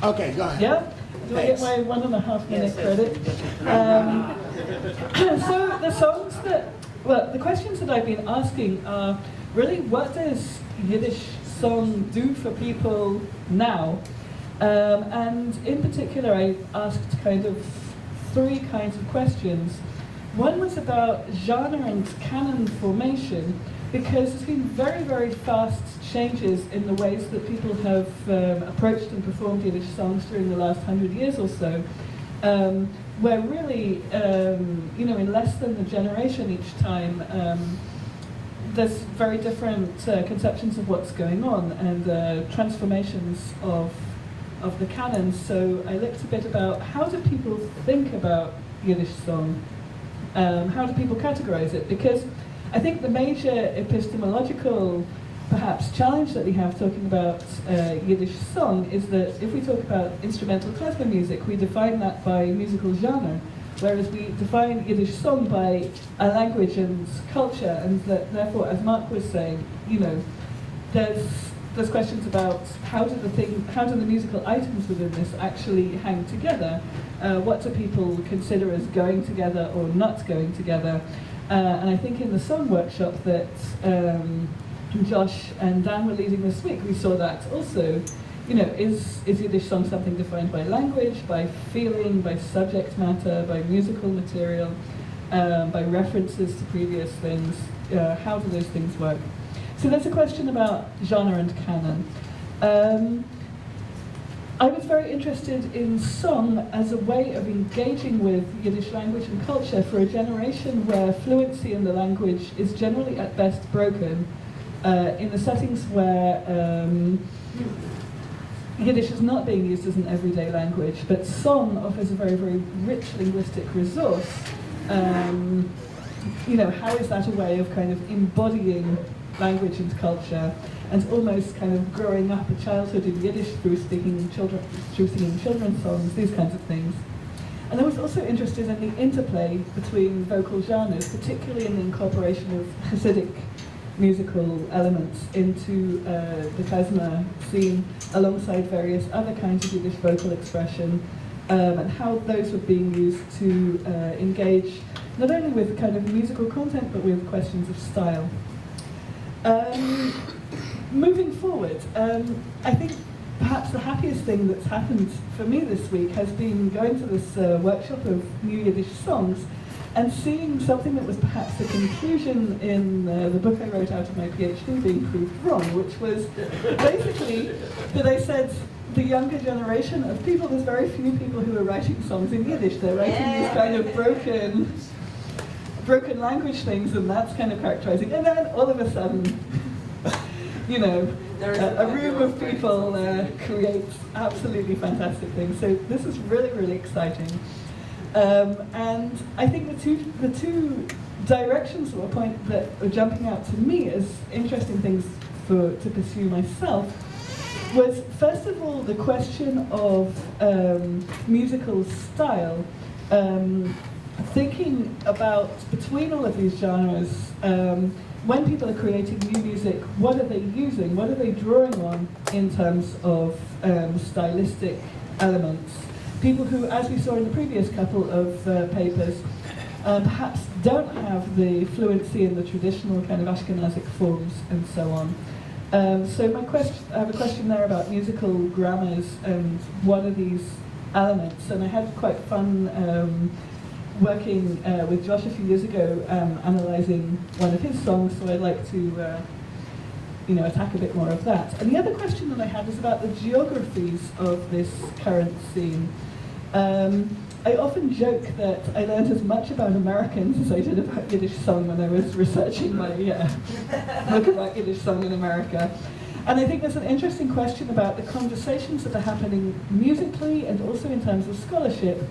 Okay, go ahead. Yeah? Do I get my 1.5 minute credit? So the songs the questions that I've been asking are really, what does Yiddish song do for people now? And in particular, I asked kind of 3 kinds of questions. One was about genre and canon formation, because there's been very, very fast changes in the ways that people have approached and performed Yiddish songs during the last 100 years or so, where really, in less than a generation each time, there's very different conceptions of what's going on and transformations of the canon. So I looked a bit about how do people think about Yiddish song? How do people categorize it? Because I think the major epistemological, perhaps, challenge that we have talking about Yiddish song is that if we talk about instrumental klezmer music, we define that by musical genre, whereas we define Yiddish song by a language and culture, and that therefore, as Mark was saying, there's questions about how do the musical items within this actually hang together? What do people consider as going together or not going together? And I think in the song workshop that Josh and Dan were leading this week, we saw that also. Is Yiddish song something defined by language, by feeling, by subject matter, by musical material, by references to previous things? How do those things work? So there's a question about genre and canon. I was very interested in song as a way of engaging with Yiddish language and culture for a generation where fluency in the language is generally at best broken, in the settings where Yiddish is not being used as an everyday language, but song offers a very, very rich linguistic resource. How is that a way of kind of embodying language and culture, and almost kind of growing up a childhood in Yiddish through singing children's songs, these kinds of things. And I was also interested in the interplay between vocal genres, particularly in the incorporation of Hasidic musical elements into the klezmer scene, alongside various other kinds of Yiddish vocal expression, and how those were being used to engage not only with kind of musical content, but with questions of style. Moving forward, I think perhaps the happiest thing that's happened for me this week has been going to this workshop of new Yiddish songs and seeing something that was perhaps a conclusion in the book I wrote out of my PhD being proved wrong, which was basically that I said the younger generation of people, there's very few people who are writing songs in Yiddish. They're writing these kind of broken language things, and that's kind of characterizing. And then all of a sudden, a room of people creates absolutely fantastic things. So this is really, really exciting. And I think the two directions or point that are jumping out to me as interesting things to pursue myself was, first of all, the question of musical style. Thinking about, between all of these genres, when people are creating new music, what are they using? What are they drawing on in terms of stylistic elements? People who, as we saw in the previous couple of papers, perhaps don't have the fluency in the traditional kind of Ashkenazic forms and so on. So I have a question there about musical grammars and what are these elements? And I had quite fun working with Josh a few years ago, analysing one of his songs, so I'd like to attack a bit more of that. And the other question that I had was about the geographies of this current scene. I often joke that I learned as much about Americans as I did about Yiddish song when I was researching my book about Yiddish song in America. And I think there's an interesting question about the conversations that are happening musically and also in terms of scholarship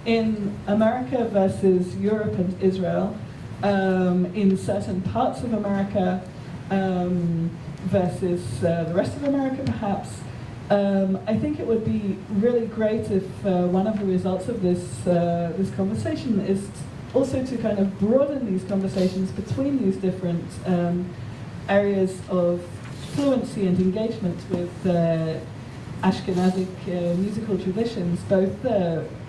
in America versus Europe and Israel, in certain parts of America versus the rest of America perhaps. I think it would be really great if one of the results of this conversation is also to kind of broaden these conversations between these different areas of fluency and engagement with Ashkenazic musical traditions, both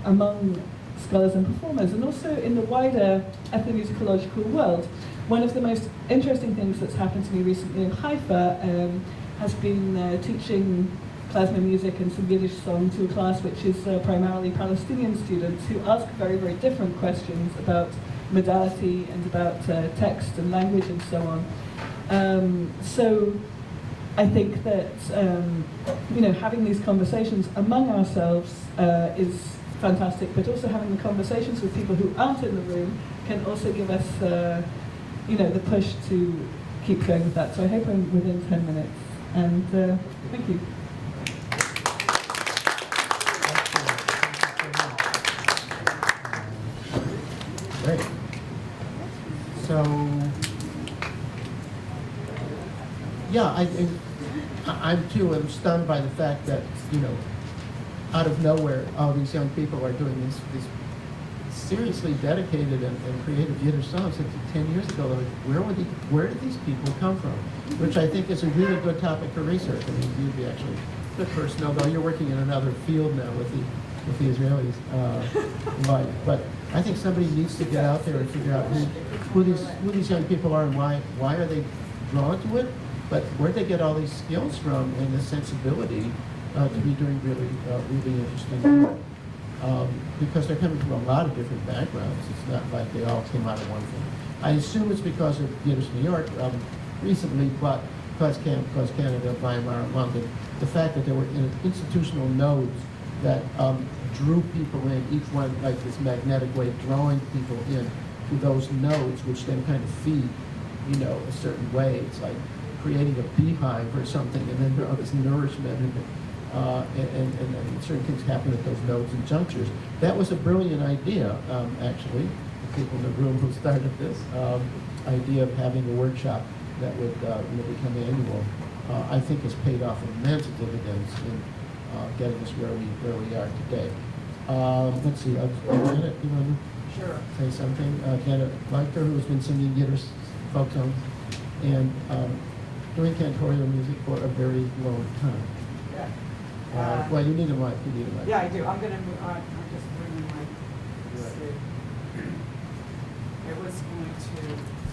among scholars and performers, and also in the wider ethnomusicological world. One of the most interesting things that's happened to me recently in Haifa has been teaching klezmer music and some Yiddish song to a class which is primarily Palestinian students who ask very, very different questions about modality and about text and language and so on. So I think that having these conversations among ourselves is fantastic, but also having the conversations with people who aren't in the room can also give us the push to keep going with that. So I hope I'm within 10 minutes. And thank you. Great. So, yeah, I'm too. I'm stunned by the fact that out of nowhere, all these young people are doing these seriously dedicated and creative Yiddish songs. 10 years ago, where did these people come from? Which I think is a really good topic for research. I mean, you'd be actually a good person, although you're working in another field now with the Israelis. But I think somebody needs to get out there and figure out who these young people are and why are they drawn to it, but where'd they get all these skills from and the sensibility to be doing really interesting work. Because they're coming from a lot of different backgrounds. It's not like they all came out of one thing. I assume it's because of Yiddish New York recently, but because Canada, Weimar, London, the fact that there were institutional nodes that drew people in, each one like this magnetic way, drawing people in to those nodes, which then kind of feed, a certain way. It's like creating a beehive or something, and then all this nourishment and certain things happen at those nodes and junctures. That was a brilliant idea, actually. The people in the room who started this idea of having a workshop that would become annual, I think has paid off immense dividends in getting us where we are today. Let's see, Janet, you want to say something? Janet Leichter, who's been singing Yiddish folk songs and doing cantorial music for a very long time. Well, you need a mic. Yeah, I do. I'm going to move on. I'm just bringing my. I was going to.